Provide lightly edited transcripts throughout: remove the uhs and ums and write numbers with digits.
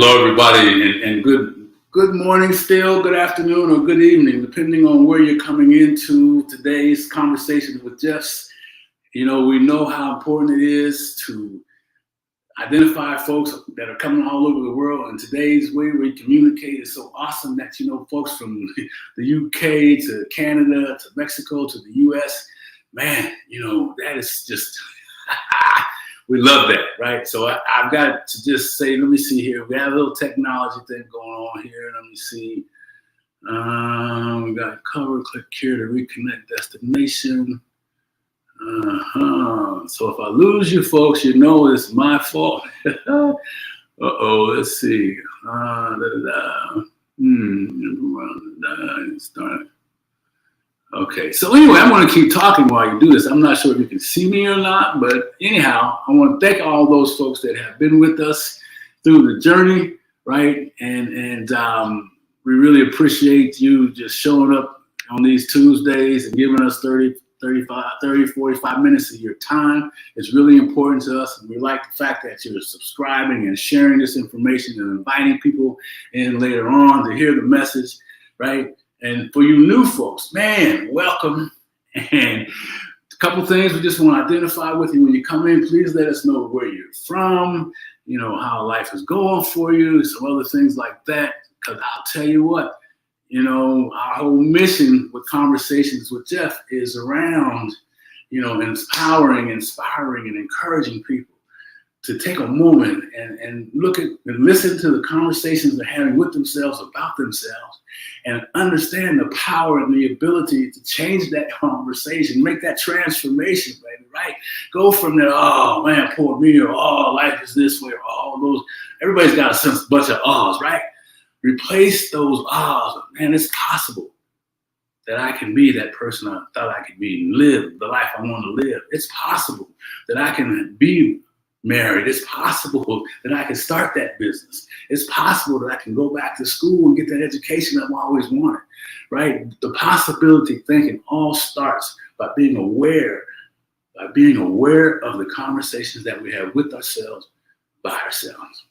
Hello, everybody, and good morning still, good afternoon, or good evening, depending on where you're coming into today's conversation with Geoff. You know, we know how important it is to identify folks that are coming all over the world, and today's way we communicate is so awesome that, you know, folks from the UK to Canada to Mexico to the US, man, you know, that is just... We love that, right? So I've got to just say, let me see here. We have a little technology thing going on here. Let me see. We got cover, click here to reconnect destination. So if I lose you folks, you know it's my fault. Let's see. Start. Okay, so anyway, I'm going to keep talking while you do this. I'm not sure if you can see me or not, but anyhow, I want to thank all those folks that have been with us through the journey, right? And we really appreciate you just showing up on these Tuesdays and giving us 30, 45 minutes of your time. It's really important to us, and we like the fact that you're subscribing and sharing this information and inviting people in later on to hear the message, right? And for you new folks, man, welcome. And a couple things we just want to identify with you when you come in. Please let us know where you're from, you know, how life is going for you, some other things like that. Because I'll tell you what, you know, our whole mission with Conversations with Geoff is around, you know, empowering, inspiring, and encouraging people to take a moment and look at and listen to the conversations they're having with themselves about themselves and understand the power and the ability to change that conversation, make that transformation, baby, right? Go from there, oh man, poor me, or oh, life is this way, or all those. Everybody's got a bunch of ahs, right? Replace those ahs. Man, it's possible that I can be that person I thought I could be and live the life I want to live. It's possible that I can be married. It's possible that I can start that business. It's possible that I can go back to school and get that education I've always wanted, right? The possibility thinking all starts by being aware of the conversations that we have with ourselves, by ourselves,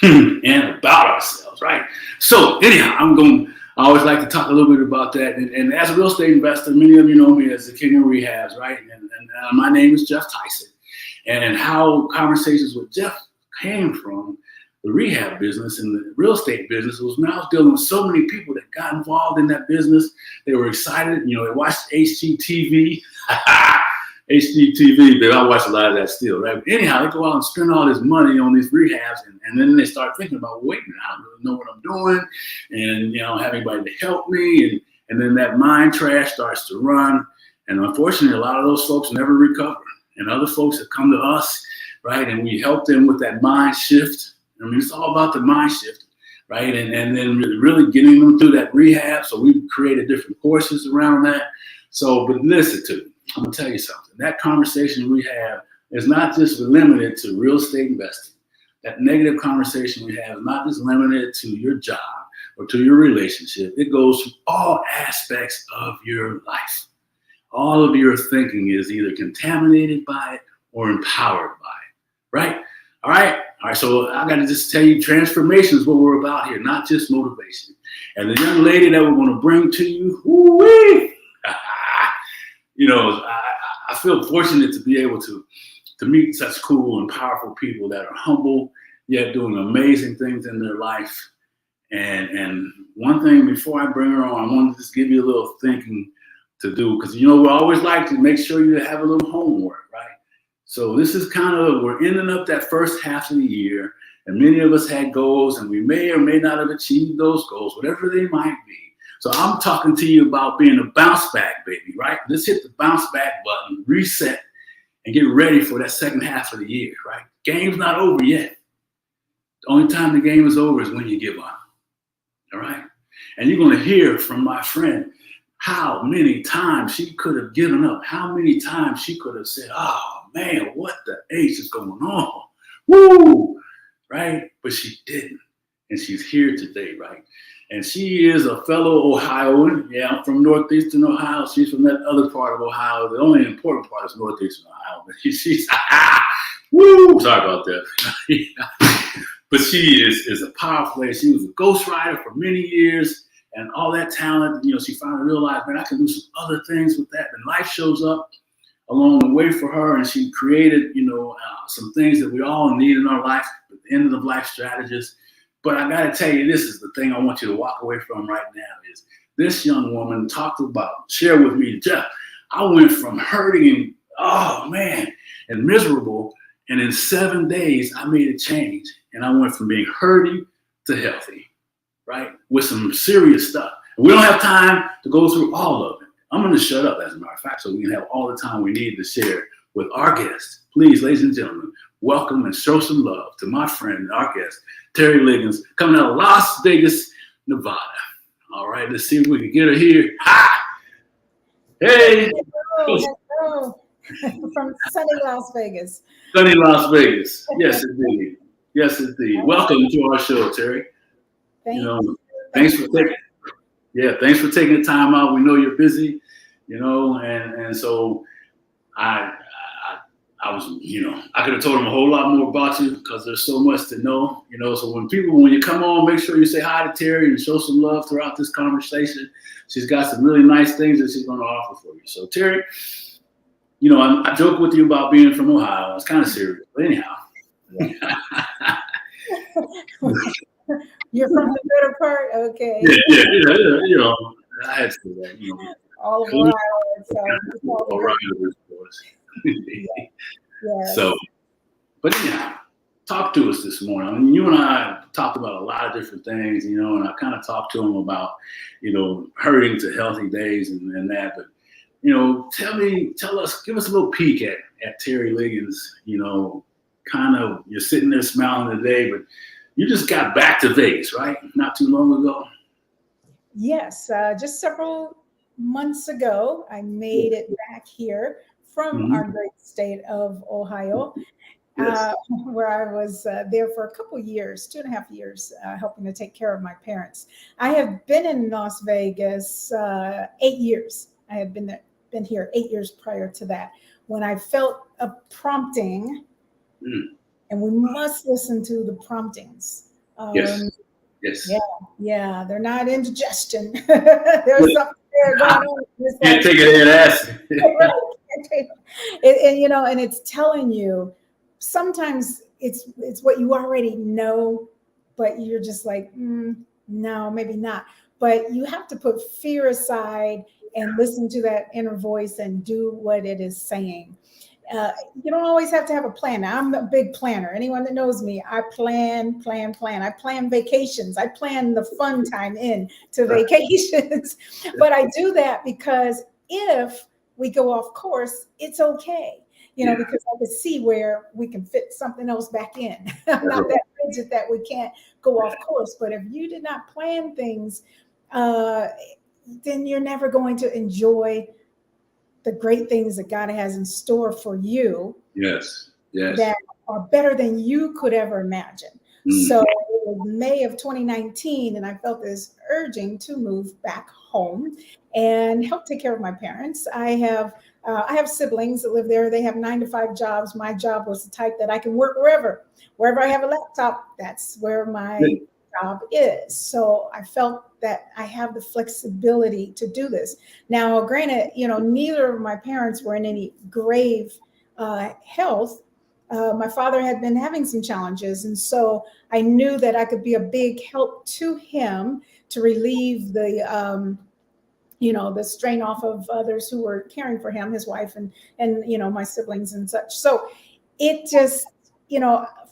and about ourselves, right? So anyhow, I always like to talk a little bit about that. And as a real estate investor, many of you know me as the King of Rehabs, right? And my name is Geoff Tyson. And how Conversations with Geoff came from the rehab business and the real estate business was when I was dealing with so many people that got involved in that business. They were excited, you know, they watched HGTV. HGTV, but I watch a lot of that still, right? But anyhow, they go out and spend all this money on these rehabs, and then they start thinking about, wait a minute, I don't really know what I'm doing, and, you know, I don't have anybody to help me, and then that mind trash starts to run, and unfortunately, a lot of those folks never recover. And other folks that come to us, right, and we help them with that mind shift. I mean, it's all about the mind shift, right? And then really getting them through that rehab. So we've created different courses around that. So, but listen to me, I'm gonna tell you something. That conversation we have is not just limited to real estate investing. That negative conversation we have is not just limited to your job or to your relationship. It goes through all aspects of your life. All of your thinking is either contaminated by it or empowered by it, right? All right. So I got to just tell you, transformation is what we're about here, not just motivation. And the young lady that we're going to bring to you, you know, I feel fortunate to be able to meet such cool and powerful people that are humble, yet doing amazing things in their life. And one thing before I bring her on, I want to just give you a little thinking to do, because, you know, we always like to make sure you have a little homework, right? So this is kind of, we're ending up that first half of the year, and many of us had goals, and we may or may not have achieved those goals, whatever they might be. So I'm talking to you about being a bounce back, baby, right? Let's hit the bounce back button, reset, and get ready for that second half of the year, right? Game's not over yet. The only time the game is over is when you give up, all right? And you're going to hear from my friend how many times she could have given up, how many times she could have said, oh man, what the H is going on? Woo! Right? But she didn't. And she's here today, right? And she is a fellow Ohioan. Yeah, I'm from Northeastern Ohio. She's from that other part of Ohio. The only important part is Northeastern Ohio. But she's, woo! Sorry about that. But she is a powerful lady. She was a ghostwriter for many years, and all that talent, she finally realized, man, I can do some other things with that. And life shows up along the way for her, and she created, some things that we all need in our life, at the end of life strategists. But I got to tell you, this is the thing I want you to walk away from right now is this young woman shared with me, Geoff, I went from hurting and miserable, and in 7 days, I made a change. And I went from being hurting to healthy, right? With some serious stuff. And we don't have time to go through all of it. I'm going to shut up, as a matter of fact, so we can have all the time we need to share with our guest. Please, ladies and gentlemen, welcome and show some love to my friend and our guest, Terri Liggins, coming out of Las Vegas, Nevada. All right, let's see if we can get her here. Hi! Hey! Hello. From sunny Las Vegas. Sunny Las Vegas. Yes, indeed. Yes, indeed. Welcome to our show, Terri. Thanks for taking the time out. We know you're busy, and so I was, I could have told them a whole lot more about you because there's so much to know, So when you come on, make sure you say hi to Terri and show some love throughout this conversation. She's got some really nice things that she's going to offer for you. So Terri, I joke with you about being from Ohio. It's kind of serious, but anyhow. Yeah. You're from the better part? Okay. Yeah. I had to do that, All of Ohio. All right, of course. Yeah. So, but anyhow, talk to us this morning. I mean, you and I talked about a lot of different things, and I kind of talked to them about, hurting to healthy days and that, but give us a little peek at Terri Liggins, kind of, you're sitting there smiling today, but you just got back to Vegas, right? Not too long ago. Yes, just several months ago, I made it back here from our great state of Ohio, where I was there for a couple years, 2.5 years, helping to take care of my parents. I have been in Las Vegas 8 years. I had been here 8 years prior to that, when I felt a prompting, and we must listen to the promptings. Yes. Yeah, they're not indigestion. There's something there going on. Can't take it in ass. And it's telling you, sometimes it's what you already know, but you're just like, no, maybe not. But you have to put fear aside and listen to that inner voice and do what it is saying. You don't always have to have a plan. Now, I'm a big planner. Anyone that knows me, I plan. I plan vacations. I plan the fun time in to vacations. But I do that because if we go off course, it's okay. Because I can see where we can fit something else back in. I'm not that rigid that we can't go off course. But if you did not plan things, then you're never going to enjoy the great things that God has in store for you. Yes. That are better than you could ever imagine. So it was May of 2019, and I felt this urging to move back home and help take care of my parents. I have siblings that live there. They have 9-to-5 jobs. My job was the type that I can work wherever I have a laptop. That's where my job is. So I felt that I have the flexibility to do this. Now, granted, neither of my parents were in any grave health. My father had been having some challenges. And so I knew that I could be a big help to him to relieve the strain off of others who were caring for him, his wife and my siblings and such. So it just,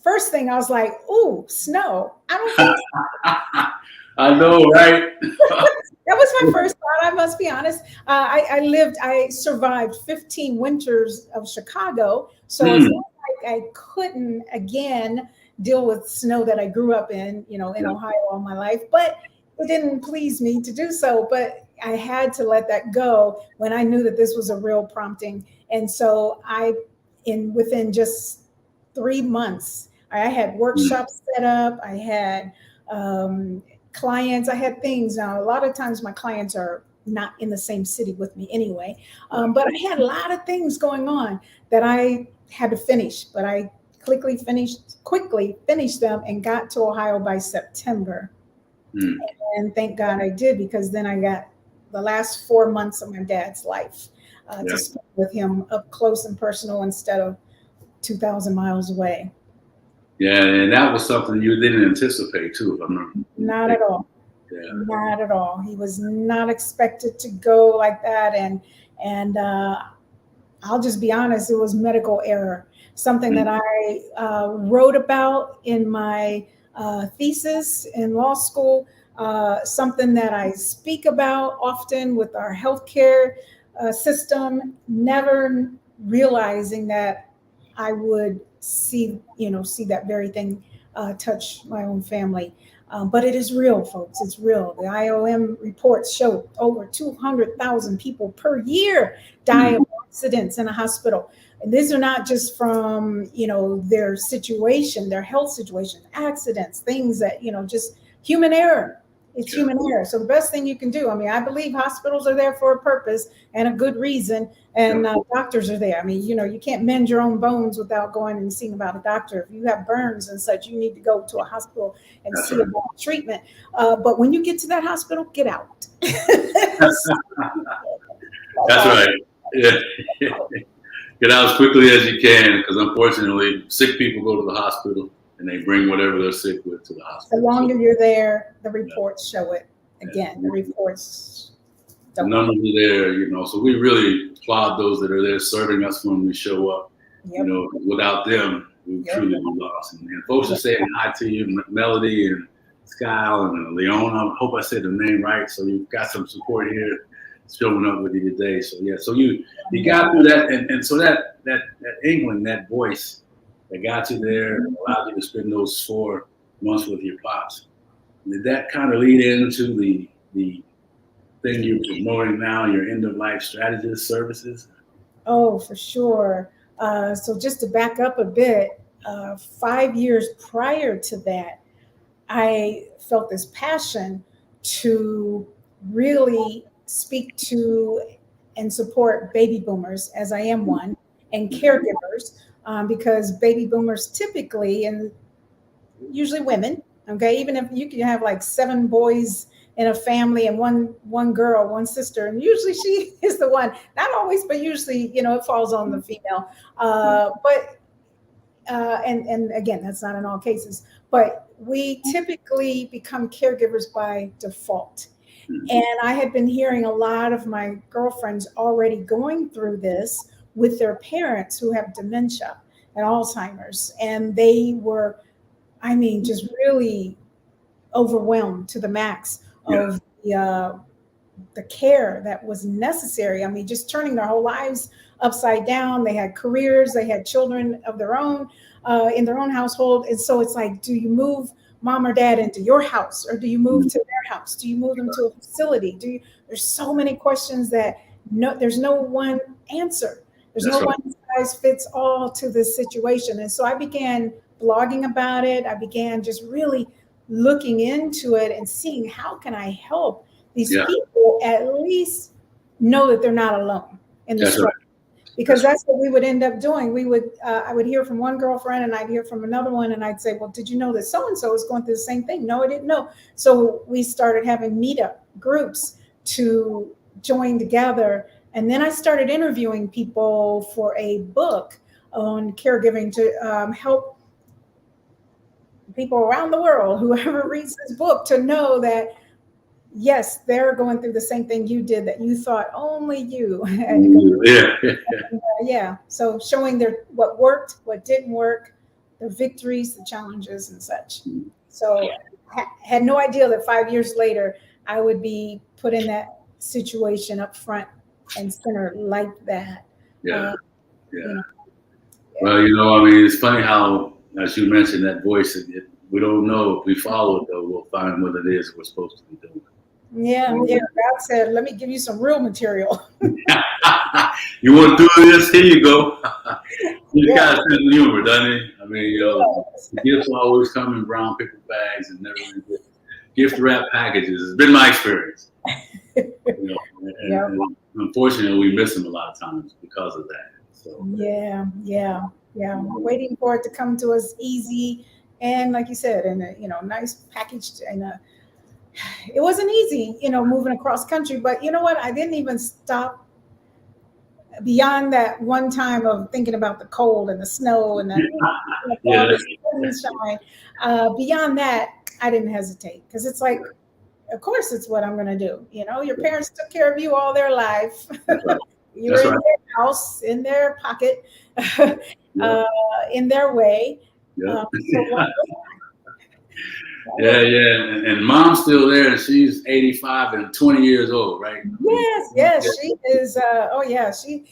first thing I was like, ooh, snow. I don't think so. I know, right? That was my first thought, I must be honest. I survived 15 winters of Chicago. So it's not like I couldn't, again, deal with snow that I grew up in, in Ohio all my life. But it didn't please me to do so. But I had to let that go when I knew that this was a real prompting. And so within just 3 months, I had workshops set up. I had clients. I had things. Now, a lot of times my clients are not in the same city with me anyway. But I had a lot of things going on that I had to finish, but I quickly finished them and got to Ohio by September. Mm. And thank God I did, because then I got the last 4 months of my dad's life to spend with him up close and personal instead of 2,000 miles away. Yeah, and that was something you didn't anticipate too, if I'm not at all. Yeah. Not at all. He was not expected to go like that, and I'll just be honest, it was medical error. Something that I wrote about in my thesis in law school, something that I speak about often with our healthcare system, never realizing that I would see that very thing touch my own family. But it is real, folks. It's real. The IOM reports show over 200,000 people per year die of accidents in a hospital. And these are not just from, their situation, their health situation, accidents, things that, just human error. It's human error. So the best thing you can do, I believe hospitals are there for a purpose and a good reason. And doctors are there. You can't mend your own bones without going and seeing about a doctor. If you have burns and such, you need to go to a hospital and see about treatment. But when you get to that hospital, get out. That's right. Yeah. Get out as quickly as you can, because unfortunately, sick people go to the hospital and they bring whatever they're sick with to the hospital. The longer you're there, the reports show it. Again, the reports don't. The numbers are there, so we really applaud those that are there serving us when we show up. Without them, we truly be lost. And folks are saying hi to you, Melody and Skyle and Leon. I hope I said the name right. So you've got some support here showing up with you today. So so you got through that, and so that inkling, that voice that got you there, allowed you to spend those 4 months with your pops. Did that kind of lead into the thing you're promoting now, your end of life strategist services? Oh, for sure. So just to back up a bit, 5 years prior to that, I felt this passion to really speak to and support baby boomers, as I am one, and caregivers, because baby boomers typically, and usually women, okay, even if you can have like 7 boys in a family and one girl, one sister, and usually she is the one, not always, but usually, it falls on the female. And again, that's not in all cases, but we typically become caregivers by default. And I had been hearing a lot of my girlfriends already going through this with their parents who have dementia and Alzheimer's. And they were, just really overwhelmed to the max of the care that was necessary. Just turning their whole lives upside down. They had careers, they had children of their own in their own household. And so it's like, do you move mom or dad into your house, or do you move to their house? Do you move them to a facility? There's so many questions that there's no one answer. There's no one size fits all to this situation. And so I began blogging about it. I began just really looking into it and seeing how can I help these people at least know that they're not alone in the struggle. Because that's what we would end up doing. I would hear from one girlfriend and I'd hear from another one, and I'd say, well, did you know that so-and-so is going through the same thing? No, I didn't know. So we started having meetup groups to join together. And then I started interviewing people for a book on caregiving to help people around the world, whoever reads this book, to know that yes, they're going through the same thing you did, that you thought only you had to go through. So showing what worked, what didn't work, the victories, the challenges, and such. So had no idea that 5 years later I would be put in that situation up front and center like that. Well, it's funny how, as you mentioned, that voice, we don't know if we follow it, though, we'll find what it is we're supposed to be doing. God said, let me give you some real material. You want to do this? Here you go. You got a sense of humor, doesn't he? The gifts always come in brown paper bags and never in gift wrap packages. It's been my experience. And unfortunately, we miss them a lot of times because of that. So Yeah, waiting for it to come to us easy, and like you said, in a nice packaged, and it wasn't easy, moving across country. But you know what? I didn't even stop beyond that one time of thinking about the cold and the snow and all Yeah, the sunshine. Beyond that, I didn't hesitate, because it's like, of course, it's what I'm going to do. Your parents took care of you all their life. that's right. You were That's in right. their house, in their pocket, Yeah, in their way. yeah, So yeah, yeah. And mom's still there, and she's 85 and 20 years old, right? I mean, yes, yes, she is. Oh, yeah, she.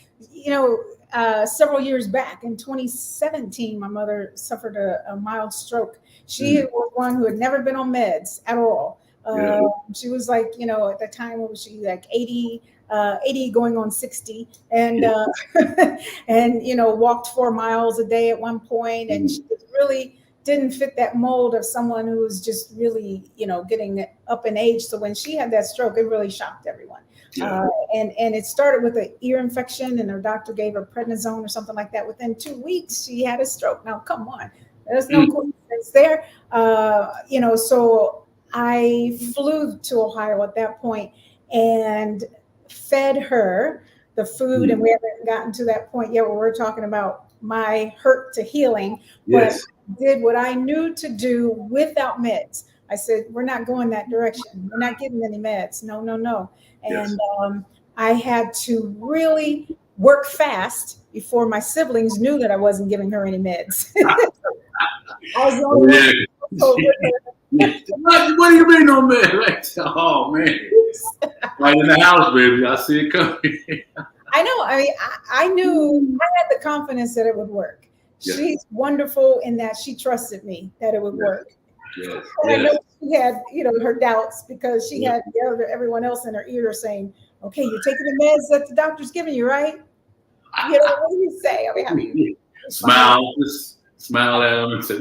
Several years back in 2017, my mother suffered a mild stroke. She was one who had never been on meds at all. yeah, She was like, at the time, what was she, like 80, 80 going on 60, and and walked 4 miles a day at one point, and she was really didn't fit that mold of someone who was just really, getting up in age. So when she had that stroke, it really shocked everyone. yeah. And it started with an ear infection, and her doctor gave her prednisone or something like that. Within 2 weeks, she had a stroke. Now, come on, there's no coincidence there. So I flew to Ohio at that point and fed her the food, and we haven't gotten to that point yet where we're talking about my hurt to healing, but Yes. did what I knew to do without meds. I said, we're not going that direction. We're not getting any meds. No, no, no. Yes. And I had to really work fast before my siblings knew that I wasn't giving her any meds. I was the Oh, only yeah. one with her. What do you mean on man? Right? Oh man. Right in the house, baby. I see it coming. I know. I mean, I knew, I had the confidence that it would work. Yes. She's wonderful in that she trusted me that it would work. Yes. And I Yes. know she had, her doubts, because she had everyone else in her ear saying, "Okay, you're taking the meds that the doctor's giving you, right?" What do you say? I mean, how do you respond? Smile. Just smile at him and say,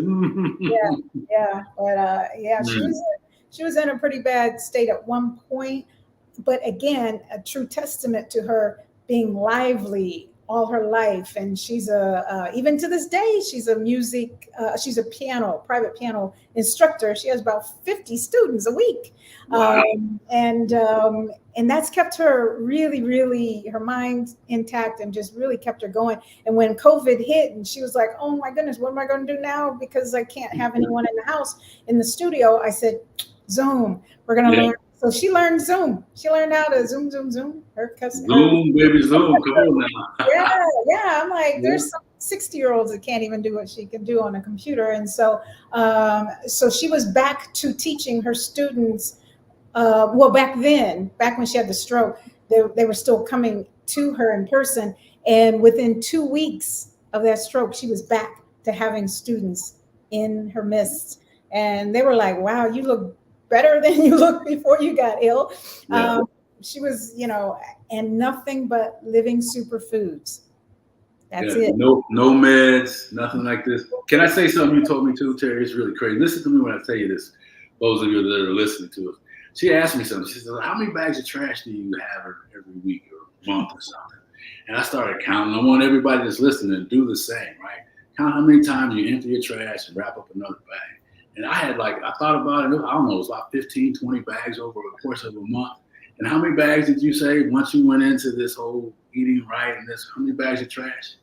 Yeah. But yeah, she was in a pretty bad state at one point. But again, a true testament to her being lively all her life, and she's even to this day, she's a private piano instructor. She has about 50 students a week. Wow. And that's kept her really, really, her mind intact, and just really kept her going. And when COVID hit, and she was like, "Oh my goodness, what am I going to do now? Because I can't have anyone in the house, in the studio." I said, "Zoom. We're going to learn." So she learned Zoom. She learned how to Zoom. Her cousin. Zoom, baby, Zoom. Come on now. Yeah. I'm like, there's some 60-year-olds that can't even do what she can do on a computer. And so, so she was back to teaching her students. Well, back when she had the stroke, they were still coming to her in person. And within 2 weeks of that stroke, she was back to having students in her midst. And they were like, "Wow, you look better than you looked before you got ill." Yeah. She was, and nothing but living superfoods. That's it. No meds, nothing like this. Can I say something you told me too, Terry? It's really crazy. Listen to me when I tell you this. Those of you that are listening to it. She asked me something. She said, "How many bags of trash do you have every week or month or something?" And I started counting. I want everybody that's listening to do the same, right? Count how many times you empty your trash and wrap up another bag. And I thought about it. I don't know, it was about 15, 20 bags over the course of a month. And how many bags did you say once you went into this whole eating right and this? How many bags of trash?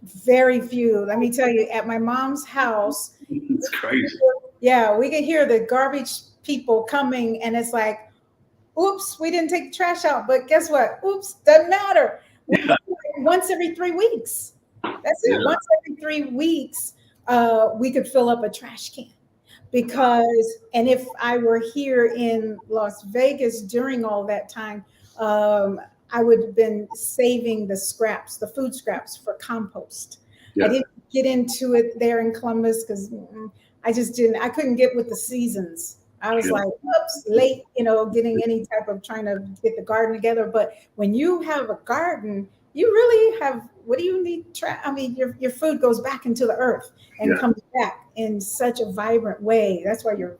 Very few. Let me tell you, at my mom's house, It's crazy. yeah, we could hear the garbage people coming, and it's like, "Oops, we didn't take the trash out." But guess what? Oops, doesn't matter. Yeah. Once every 3 weeks. That's it. Yeah. Once every 3 weeks, we could fill up a trash can. And if I were here in Las Vegas during all that time, I would have been saving the food scraps for compost. Yeah. I didn't get into it there in Columbus because I couldn't get with the seasons. I was like, oops, late, getting any type of trying to get the garden together. But when you have a garden, you really have, what do you need? Your food goes back into the earth and comes back in such a vibrant way. That's why your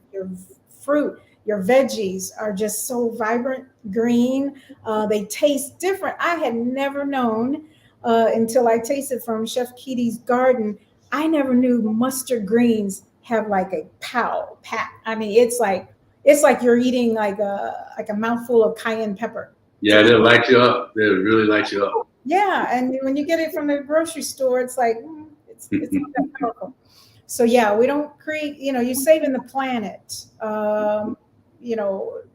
fruit, your veggies are just so vibrant, green. They taste different. I had never known until I tasted from Chef Kitty's garden. I never knew mustard greens have like a pat. I mean, it's like you're eating like a mouthful of cayenne pepper. Yeah, they'll light you up. They'll really light you up. Yeah, and when you get it from the grocery store, it's like it's not that powerful. So yeah, we don't create. You're saving the planet.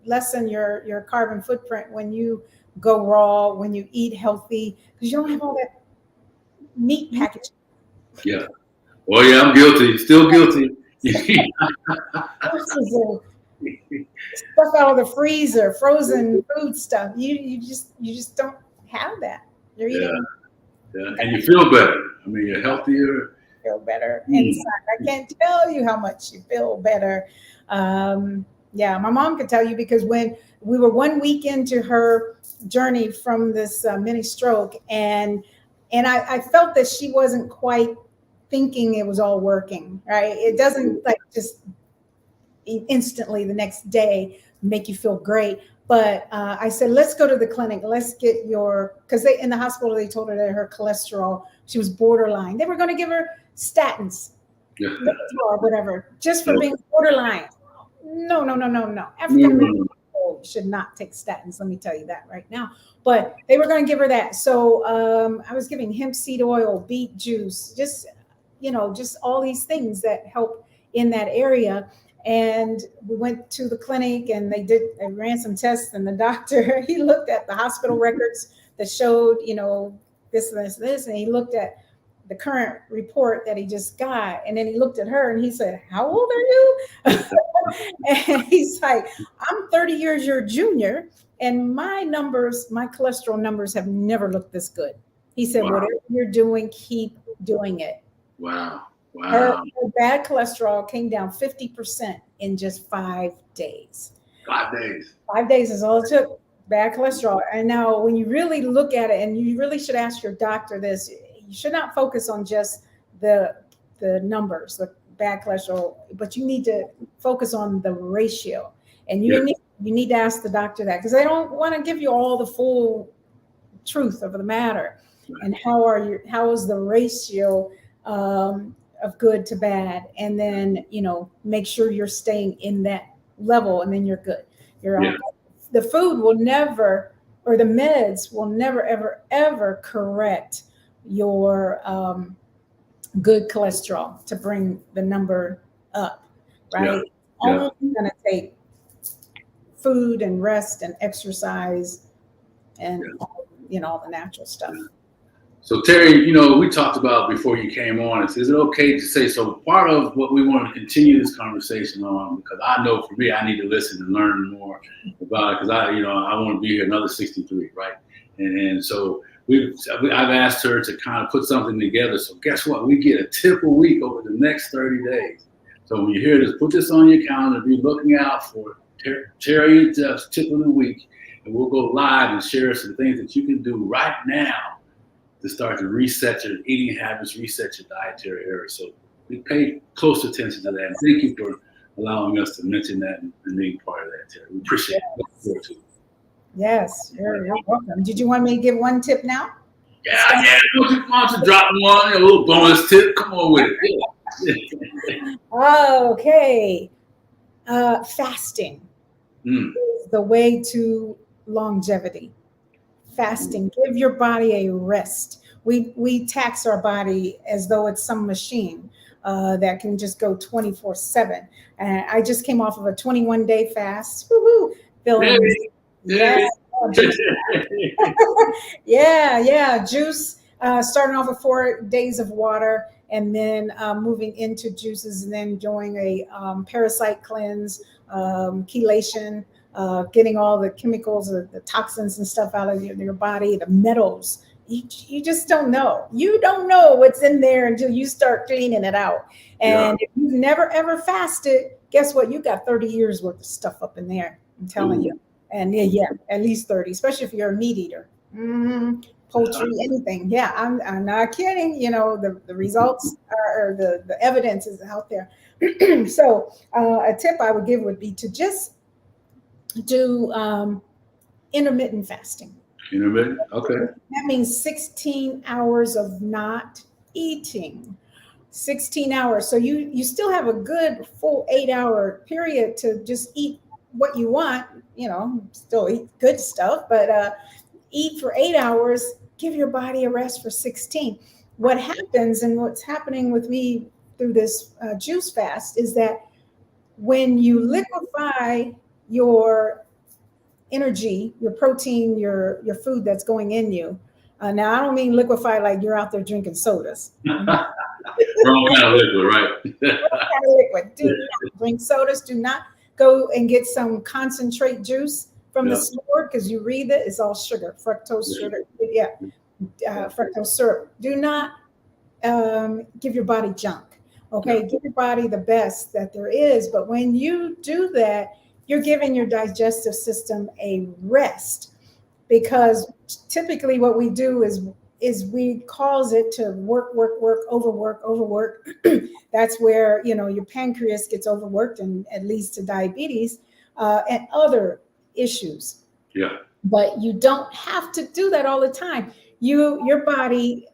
Lessen your carbon footprint when you go raw, when you eat healthy, because you don't have all that meat packaging. Yeah. Oh yeah, I'm guilty. Still guilty. Stuff out of the freezer, frozen food stuff. You just don't have that. You're eating. Yeah, and you feel better. I mean, you're healthier. Feel better inside. I can't tell you how much you feel better. Yeah, my mom could tell you, because when we were 1 week into her journey from this mini stroke, and I felt that she wasn't quite thinking it was all working. Right? It doesn't like just instantly the next day make you feel great. But I said, let's go to the clinic. Let's get because in the hospital, they told her that her cholesterol, she was borderline. They were going to give her statins or whatever, just for being borderline. No. African American people should not take statins. Let me tell you that right now. But they were going to give her that. So I was giving hemp seed oil, beet juice, just all these things that help in that area. And we went to the clinic, and they ran some tests, and the doctor, he looked at the hospital records that showed, this, and he looked at the current report that he just got. And then he looked at her and he said, "How old are you?" And he's like, "I'm 30 years your junior, and my cholesterol numbers have never looked this good." He said, "Whatever you're doing, keep doing it." Wow. Her bad cholesterol came down 50% in just 5 days. 5 days. 5 days is all it took. Bad cholesterol. And now when you really look at it, and you really should ask your doctor this, you should not focus on just the numbers, the bad cholesterol, but you need to focus on the ratio. And you need to ask the doctor that, because they don't want to give you all the full truth of the matter. Right. And how is the ratio of good to bad, and then make sure you're staying in that level, and then you're good. The food will never, or the meds will never ever correct your good cholesterol to bring the number up, right? Only going to take food and rest and exercise and all the natural stuff. So Terry, we talked about before you came on, is it okay to say, so part of what we want to continue this conversation on, because I know for me, I need to listen and learn more about it, because I want to be here another 63, right? And so I've asked her to kind of put something together. So guess what? We get a tip a week over the next 30 days. So when you hear this, put this on your calendar, be looking out for Terri and Geoff's tip of the week, and we'll go live and share some things that you can do right now to start to reset your eating habits, reset your dietary area. So we pay close attention to that. And thank you for allowing us to mention that and being part of that, Terri. We appreciate it. Yes, you're welcome. Did you want me to give one tip now? Yeah. Why don't you drop one, a little bonus tip? Come on with it. Okay. Fasting is the way to longevity. Fasting, give your body a rest. We tax our body as though it's some machine that can just go 24/7. And I just came off of a 21-day fast. Woohoo! Feeling yes. Yeah. Juice. Starting off with 4 days of water, and then moving into juices, and then doing a parasite cleanse, chelation. Getting all the chemicals or the toxins and stuff out of your body, the metals. You just don't know. You don't know what's in there until you start cleaning it out. And if you've never, ever fasted, guess what? You got 30 years worth of stuff up in there. I'm telling you. And at least 30, especially if you're a meat eater. Poultry, anything. Yeah, I'm not kidding. The results or the evidence is out there. So a tip I would give would be to just do intermittent fasting. Intermittent. Okay. That means 16 hours of not eating. 16 hours. So you still have a good full 8-hour period to just eat what you want, still eat good stuff, but eat for 8 hours, give your body a rest for 16. What happens, and what's happening with me through this juice fast, is that when you liquefy your energy, your protein, your food that's going in you. Now, I don't mean liquefy like you're out there drinking sodas. Wrong kind of liquid, right? Wrong kind of liquid. Do not drink sodas. Do not go and get some concentrate juice from the store, because you read it, it's all sugar, fructose sugar. Yeah, fructose syrup. Do not give your body junk. Okay, give your body the best that there is. But when you do that, you're giving your digestive system a rest, because typically what we do is we cause it to work, overwork. That's where, your pancreas gets overworked, and it leads to diabetes and other issues. Yeah. But you don't have to do that all the time. Your body,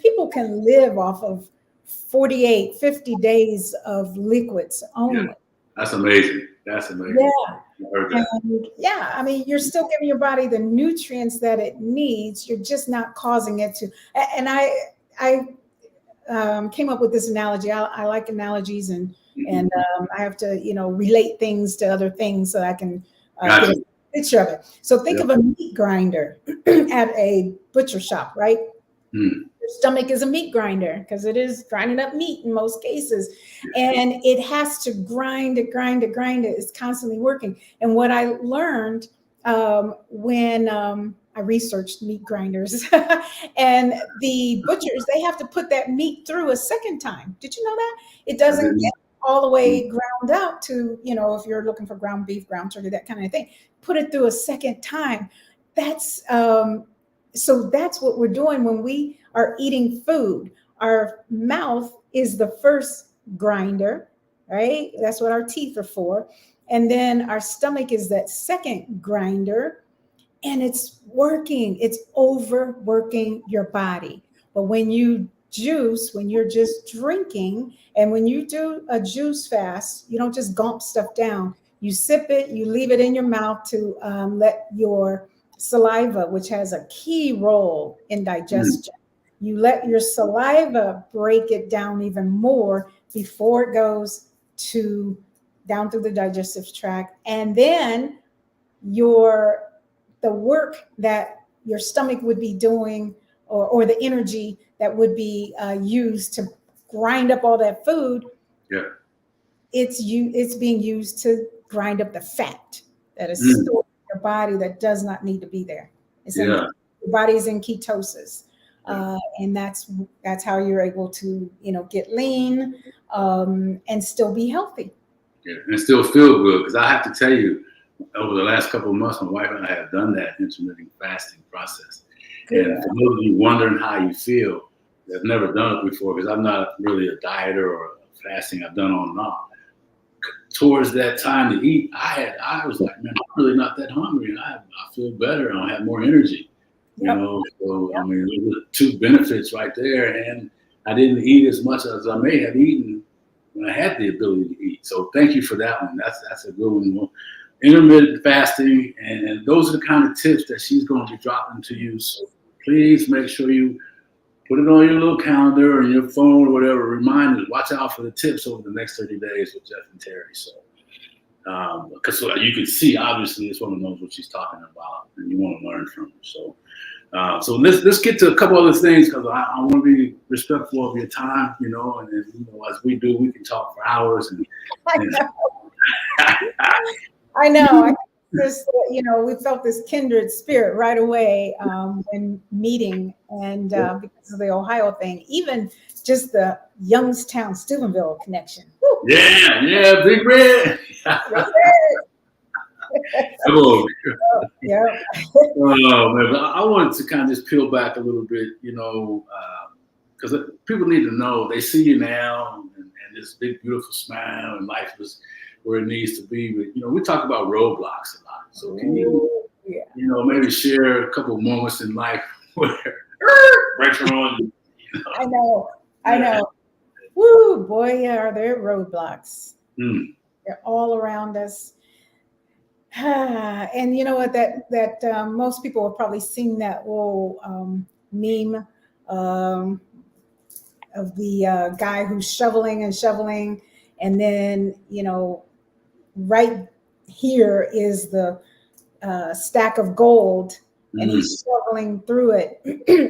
people can live off of 48, 50 days of liquids only. Yeah. That's amazing. That's amazing. Yeah. I heard that. And, you're still giving your body the nutrients that it needs. You're just not causing it to. And I came up with this analogy. I like analogies, and I have to, relate things to other things so I can get a picture of it. So think of a meat grinder at a butcher shop, right? Your stomach is a meat grinder, because it is grinding up meat in most cases, and it has to grind it. It's constantly working. And what I learned when I researched meat grinders and the butchers, they have to put that meat through a second time. Did you know that? It doesn't get all the way ground out to, if you're looking for ground beef, ground turkey, that kind of thing. Put it through a second time. That's so that's what we're doing when we are eating food. Our mouth is the first grinder, right? That's what our teeth are for. And then our stomach is that second grinder, and it's working. It's overworking your body. But when you juice, when you're just drinking, and when you do a juice fast, you don't just gulp stuff down. You sip it, you leave it in your mouth to let your saliva, which has a key role in digestion. You let your saliva break it down even more before it goes down through the digestive tract. And then the work that your stomach would be doing, or the energy that would be used to grind up all that food, it's being used to grind up the fat that is stored in your body that does not need to be there. Your body's in ketosis. And that's how you're able to, get lean and still be healthy. Yeah, and still feel good, because I have to tell you, over the last couple of months, my wife and I have done that intermittent fasting process. Good. And for those of you wondering how you feel, I've never done it before, because I'm not really a dieter or fasting. I've done on and off. Towards that time to eat, I was like, man, I'm really not that hungry. I feel better, and I have more energy. So those are two benefits right there. And I didn't eat as much as I may have eaten when I had the ability to eat. So thank you for that one. That's a good one. Intermittent fasting, and those are the kind of tips that she's going to be dropping to you. So please make sure you put it on your little calendar or your phone or whatever. Reminders. Watch out for the tips over the next 30 days with Geoff and Terri. So, because you can see, obviously, this woman knows what she's talking about, and you want to learn from her. So let's get to a couple other things, because I want to be respectful of your time, and as we do, we can talk for hours. I know. We felt this kindred spirit right away when meeting, and because of the Ohio thing, even just the Youngstown, Steubenville connection. Woo. Yeah, Big Red. Hello. Yeah. Oh man, but I wanted to kind of just peel back a little bit, because people need to know, they see you now and this big beautiful smile, and life is where it needs to be. But we talk about roadblocks a lot. So can you Yeah. Maybe share a couple of moments in life where breaks on. I know. Woo, boy, yeah, are there roadblocks? They're all around us. And you know what? That most people have probably seen that little meme of the guy who's shoveling and shoveling, and then right here is the stack of gold, and he's shoveling through it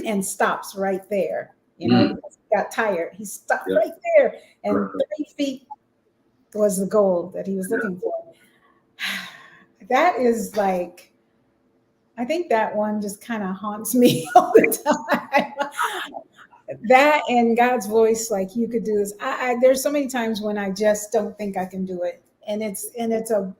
and stops right there. Because he got tired. He stopped right there, and 3 feet was the gold that he was looking for. That is like, I think that one just kind of haunts me all the time. That and God's voice, like, you could do this. There's so many times when I just don't think I can do it, and it's a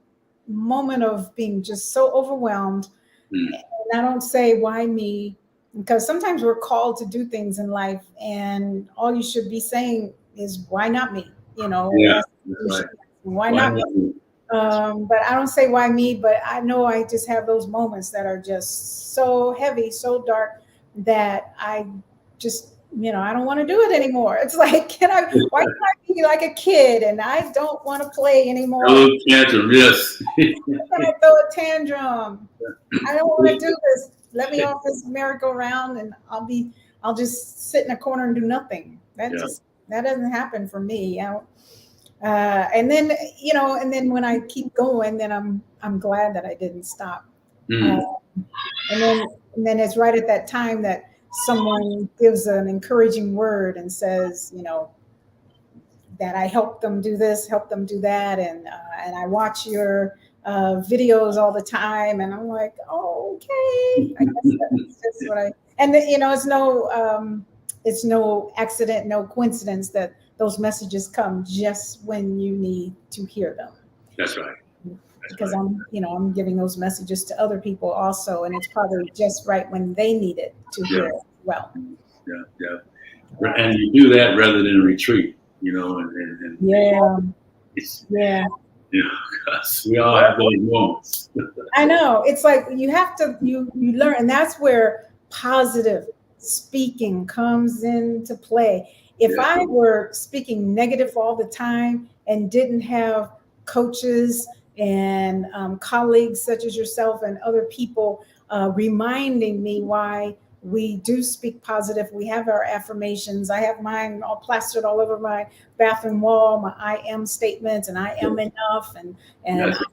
moment of being just so overwhelmed. And I don't say why me, because sometimes we're called to do things in life, and all you should be saying is, why not me? Yeah, that's right. Why not me? But I don't say why me, but I know I just have those moments that are just so heavy, so dark, that I just, I don't want to do it anymore. It's like, why can't I be like a kid and I don't want to play anymore? A little tantrum, yes. I throw a tantrum. I don't want to do this. Let me off this merry-go-round, and I'll just sit in a corner and do nothing. That doesn't happen for me. And then when I keep going, then I'm glad that I didn't stop. And then it's right at that time that someone gives an encouraging word and says, that I help them do this, help them do that, and I watch your videos all the time, and I'm like, oh, okay, I guess that's what I. And it's no accident, no coincidence that those messages come just when you need to hear them. That's right. Because I'm giving those messages to other people also, and it's probably just right when they need it to hear it well. Yeah. And you do that rather than retreat, and it's because we all have those moments. I know. It's like you have to you learn, and that's where positive speaking comes into play. If I were speaking negative all the time and didn't have coaches and colleagues such as yourself and other people reminding me why we do speak positive, we have our affirmations. I have mine all plastered all over my bathroom wall, my I am statements, and I am enough, and I'm,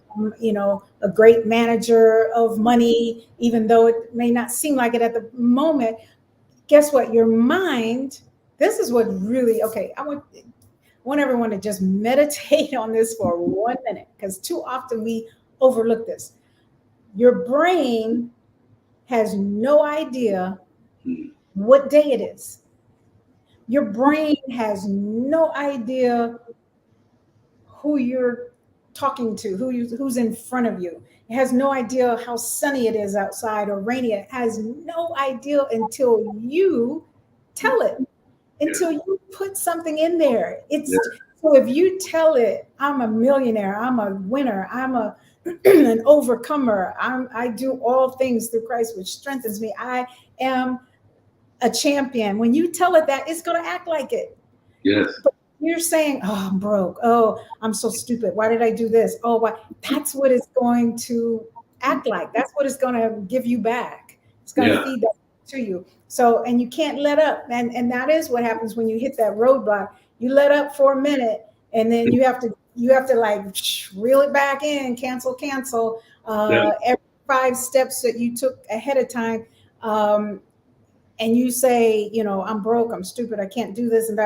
a great manager of money, even though it may not seem like it at the moment. Guess what? Your mind, this is what really, I want everyone to just meditate on this for 1 minute, because too often we overlook this. Your brain has no idea what day it is. Your brain has no idea who you're talking to, who's in front of you. It has no idea how sunny it is outside or rainy. It has no idea until you tell it, until you put something in there. So if you tell it, I'm a millionaire, I'm a winner, I'm an overcomer, I do all things through Christ, which strengthens me, I am a champion. When you tell it that, it's going to act like it. Yes. But you're saying, oh, I'm broke. Oh, I'm so stupid. Why did I do this? Oh, why? That's what it's going to act like. That's what it's going to give you back. It's going to feed that to you. So, and you can't let up. And that is what happens when you hit that roadblock. You let up for a minute, and then you have to like reel it back in, cancel. Every 5 steps that you took ahead of time. And you say, I'm broke, I'm stupid, I can't do this, and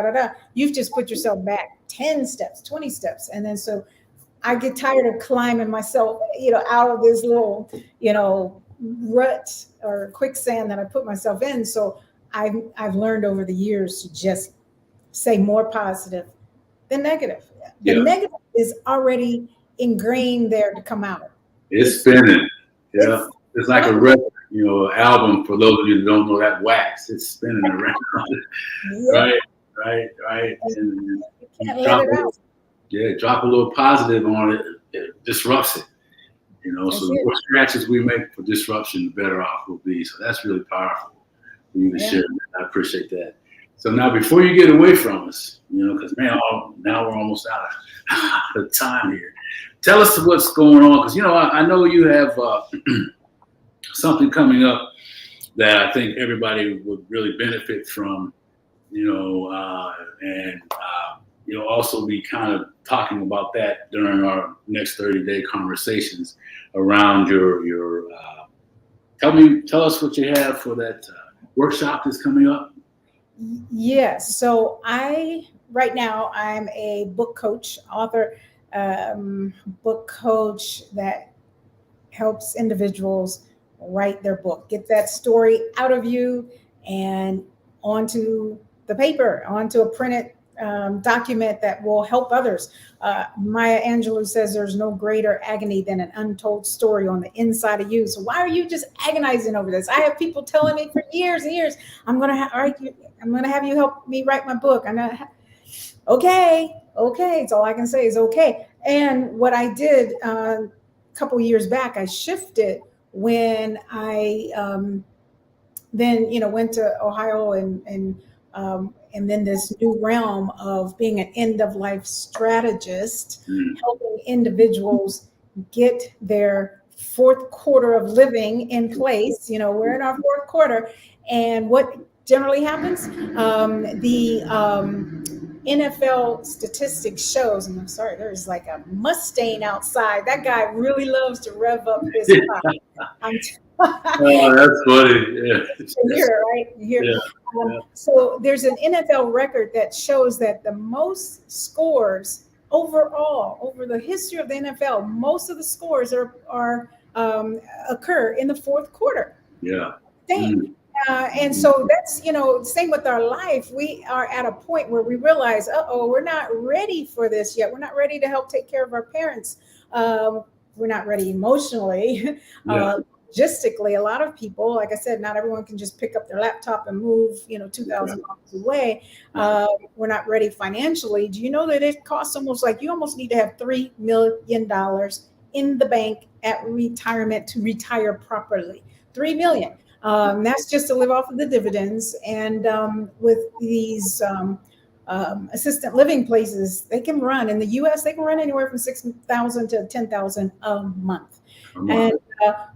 you've just put yourself back 10 steps, 20 steps. And then so I get tired of climbing myself, out of this little, rut or quicksand that I put myself in. So I've learned over the years to just say more positive than negative. The negative is already ingrained there to come out. It's spinning. Yeah. It's like a record, album, for those of you that don't know that wax. It's spinning around. Right. And you can't let it out. Drop a little positive on it. It disrupts it. You know, That's so the it. more scratches we make for disruption, the better off we'll be. So that's really powerful for you to share. I appreciate that. So now, before you get away from us, you know, because man, now we're almost out of time here. Tell us what's going on, because you know I know you have something coming up that I think everybody would really benefit from. You know, and you know, also be kind of talking about that during our next 30-day conversations around your. Tell us what you have for that workshop that's coming up. Yes. So right now I'm a book coach, author, book coach that helps individuals write their book, get that story out of you and onto the paper, onto a printed document that will help others. Maya Angelou says there's no greater agony than an untold story on the inside of you. So why are you just agonizing over this? I have people telling me for years and years, I'm going to have you help me write my book. Okay. It's all I can say is okay. And what I did a couple years back, I shifted when I then went to Ohio and then this new realm of being an end of life strategist, helping individuals get their fourth quarter of living in place. You know, we're in our fourth quarter, and what generally happens, the NFL statistics shows, and I'm sorry, there's like a Mustang outside. That guy really loves to rev up his car. Oh, that's funny. Yeah. Here, right? Here. Yeah. So there's an NFL record that shows that the most scores overall over the history of the NFL, most of the scores occur in the fourth quarter. Yeah. And so that's, same with our life. We are at a point where we realize, we're not ready for this yet. We're not ready to help take care of our parents. We're not ready emotionally. Logistically, a lot of people, like I said, not everyone can just pick up their laptop and move, 2,000 miles away. We're not ready financially. Do you know that it costs you almost need to have $3 million in the bank at retirement to retire properly? $3 million. That's just to live off of the dividends. And with these assistant living places, they can run in the U.S. They can run anywhere from $6,000 to $10,000 a month. And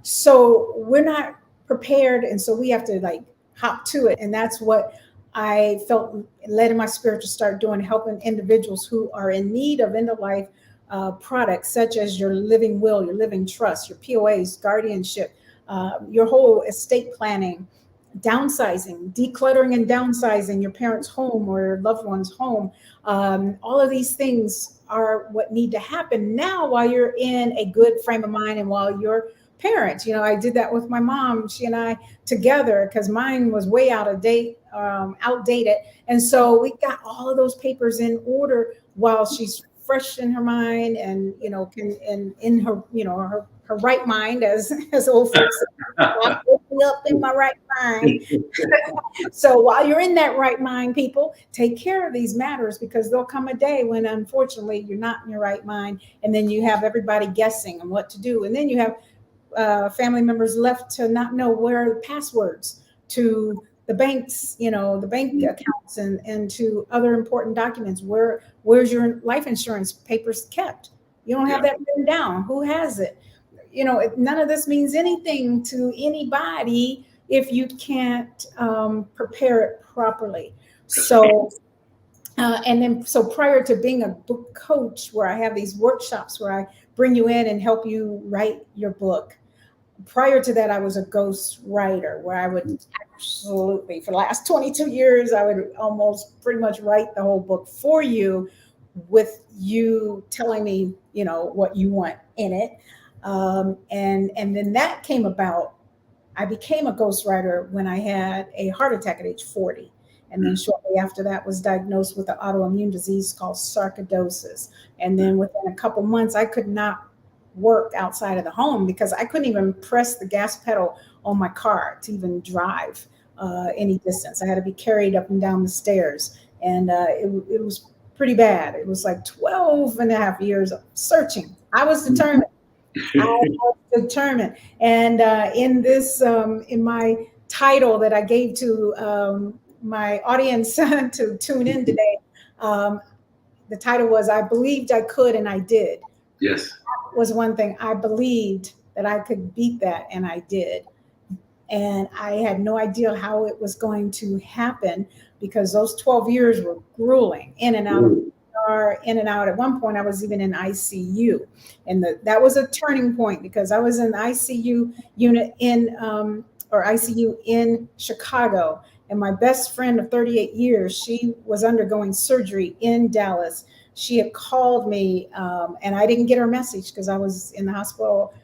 so we're not prepared, and so we have to hop to it. And that's what I felt led in my spirit to start doing, helping individuals who are in need of end of life products, such as your living will, your living trust, your POAs, guardianship, your whole estate planning, downsizing, decluttering and downsizing your parents' home or your loved one's home. All of these things are what need to happen now while you're in a good frame of mind and while your parents, I did that with my mom, she and I together, because mine was way outdated. And so we got all of those papers in order while she's fresh in her mind and, in her, her right mind, as old folks say, I woke me up in my right mind. So while you're in that right mind, people, take care of these matters, because there'll come a day when, unfortunately, you're not in your right mind, and then you have everybody guessing on what to do, and then you have family members left to not know where are the passwords to the banks, the bank accounts and to other important documents. Where's your life insurance papers kept? You don't have that written down. Who has it? None of this means anything to anybody if you can't prepare it properly. So, so prior to being a book coach, where I have these workshops where I bring you in and help you write your book, prior to that, I was a ghost writer, where I would absolutely, for the last 22 years, I would almost pretty much write the whole book for you, with you telling me, what you want in it. And then that came about. I became a ghostwriter when I had a heart attack at age 40. And then shortly after that was diagnosed with an autoimmune disease called sarcoidosis. And then within a couple months, I could not work outside of the home, because I couldn't even press the gas pedal on my car to even drive any distance. I had to be carried up and down the stairs. And it was pretty bad. It was like 12 and a half years of searching. I was determined. I was determined. And in my title that I gave to my audience to tune in today, um, the title was "I Believed I Could and I Did." Yes. That was one thing. I believed that I could beat that, and I did. And I had no idea how it was going to happen because those 12 years were grueling, in and out of ER, in and out. At one point, I was even in ICU, and that was a turning point because I was in the ICU unit or ICU in Chicago, and my best friend of 38 years, she was undergoing surgery in Dallas. She had called me, and I didn't get her message because I was in the hospital.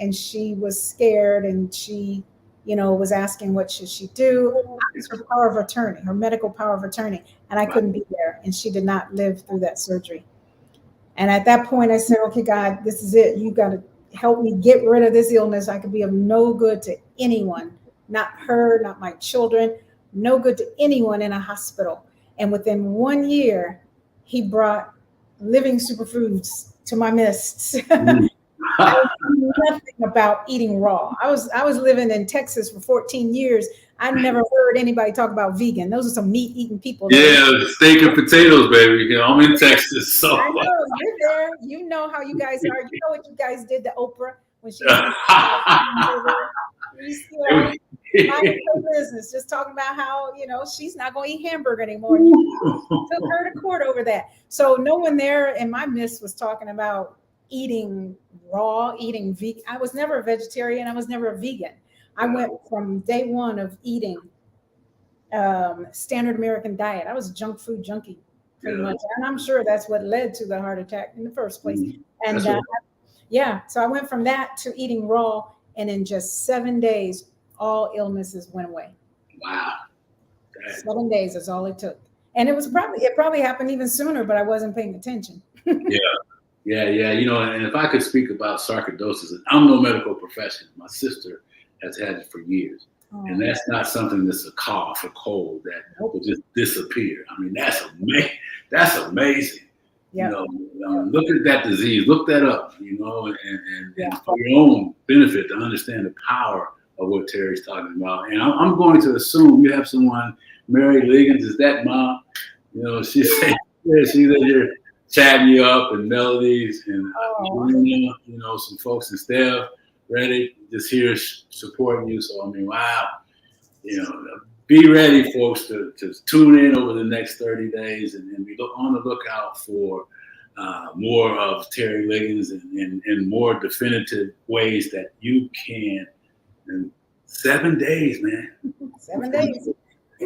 And she was scared, and she, was asking what should she do. I was her power of attorney, her medical power of attorney, and I couldn't be there, and she did not live through that surgery. And at that point, I said, "Okay, God, this is it. You got to help me get rid of this illness. I could be of no good to anyone, not her, not my children, no good to anyone in a hospital." And within 1 year, He brought living superfoods to my midst. I knew nothing about eating raw. I was living in Texas for 14 years. I never heard anybody talk about vegan. Those are some meat eating people. Yeah, steak and potatoes, baby. I'm in Texas, so I know you're there. You know how you guys are. You know what you guys did to Oprah when she was minding her business, just talking about how she's not going to eat hamburger anymore. You took her to court over that. So no one there in my midst was talking about eating raw, eating vegan. I was never a vegetarian. I was never a vegan. I went from day one of eating standard American diet. I was a junk food junkie pretty much. And I'm sure that's what led to the heart attack in the first place. And so I went from that to eating raw. And in just 7 days, all illnesses went away. Wow. 7 days is all it took. And it probably happened even sooner, but I wasn't paying attention. Yeah. And if I could speak about sarcoidosis, I'm no medical professional. My sister has had it for years. And that's not something that's a cough or cold that will just disappear. I mean, that's amazing. Yeah. Look at that disease, look that up, and for your own benefit to understand the power of what Terri's talking about. And I'm going to assume you have someone, Terri Liggins, is that mom? She's saying, she's in here chatting you up, and Melodies, and some folks in staff, Reddit, just here supporting you. So, I mean, wow, be ready, folks, to tune in over the next 30 days and be on the lookout for more of Terri Liggins and more definitive ways that you can. In 7 days, man. 7 days.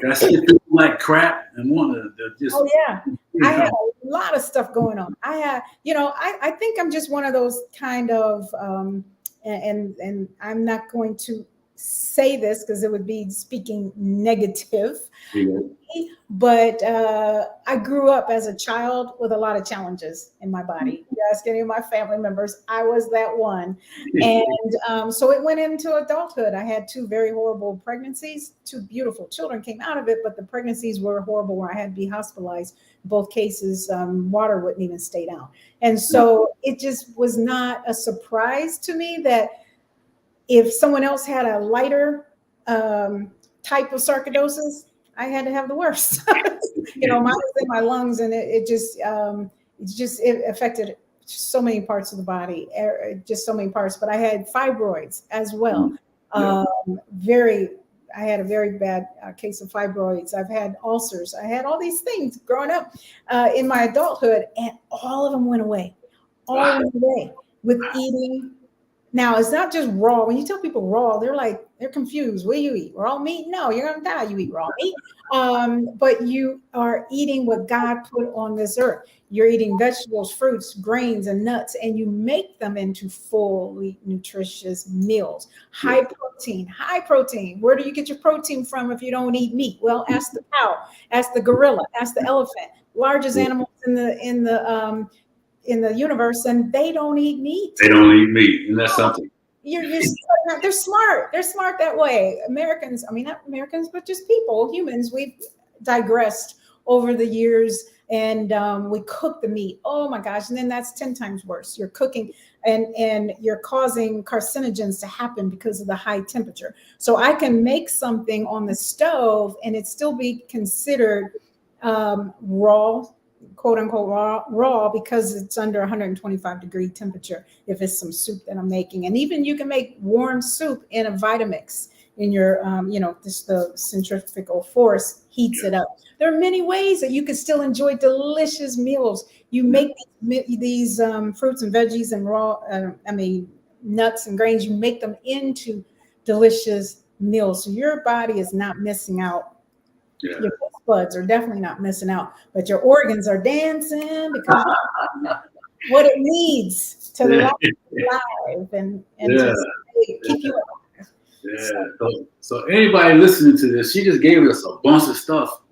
I see people like crap and want to just. Oh yeah, I had a lot of stuff going on. I had, I think I'm just one of those kind of, and I'm not going to say this because it would be speaking negative. Yeah. But I grew up as a child with a lot of challenges in my body. You ask any of my family members, I was that one. And so it went into adulthood. I had 2 very horrible pregnancies. 2 beautiful children came out of it, but the pregnancies were horrible where I had to be hospitalized. In both cases, water wouldn't even stay down. And so it just was not a surprise to me that if someone else had a lighter type of sarcoidosis, I had to have the worst. Mine was in my lungs, and it affected so many parts of the body, just so many parts. But I had fibroids as well. I had a very bad case of fibroids. I've had ulcers. I had all these things growing up in my adulthood, and all of them went away. All went away with eating. Now, it's not just raw. When you tell people raw, they're confused. What do you eat? Raw meat? No, you're going to die. You eat raw meat. But you are eating what God put on this earth. You're eating vegetables, fruits, grains, and nuts, and you make them into fully nutritious meals. High protein. Where do you get your protein from if you don't eat meat? Well, ask the cow, ask the gorilla, ask the elephant. Largest animals in the universe, and they don't eat meat. They don't eat meat, and that's something. They're smart. They're smart that way. Americans, I mean, not Americans, but just humans, we've digressed over the years and we cook the meat. Oh my gosh. And then that's 10 times worse. You're cooking and you're causing carcinogens to happen because of the high temperature. So I can make something on the stove and it still be considered raw, quote unquote raw, because it's under 125-degree temperature if it's some soup that I'm making. And even you can make warm soup in a Vitamix in your, just the centrifugal force heats it up. There are many ways that you can still enjoy delicious meals. You make these fruits and veggies and raw, nuts and grains, you make them into delicious meals. So your body is not missing out. Yeah. Your taste buds are definitely not missing out, but your organs are dancing because what it needs to live and just keep you alive. Yeah. So anybody listening to this, she just gave us a bunch of stuff,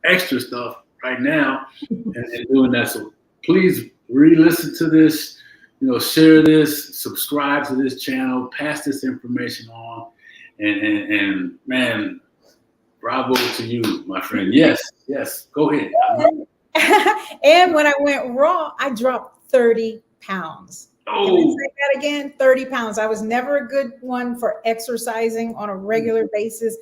extra stuff right now, and doing that. So please re-listen to this, share this, subscribe to this channel, pass this information on, and man, bravo to you, my friend. Yes, go ahead. And when I went raw, I dropped 30 pounds. Oh. Can I say that again? 30 pounds. I was never a good one for exercising on a regular basis.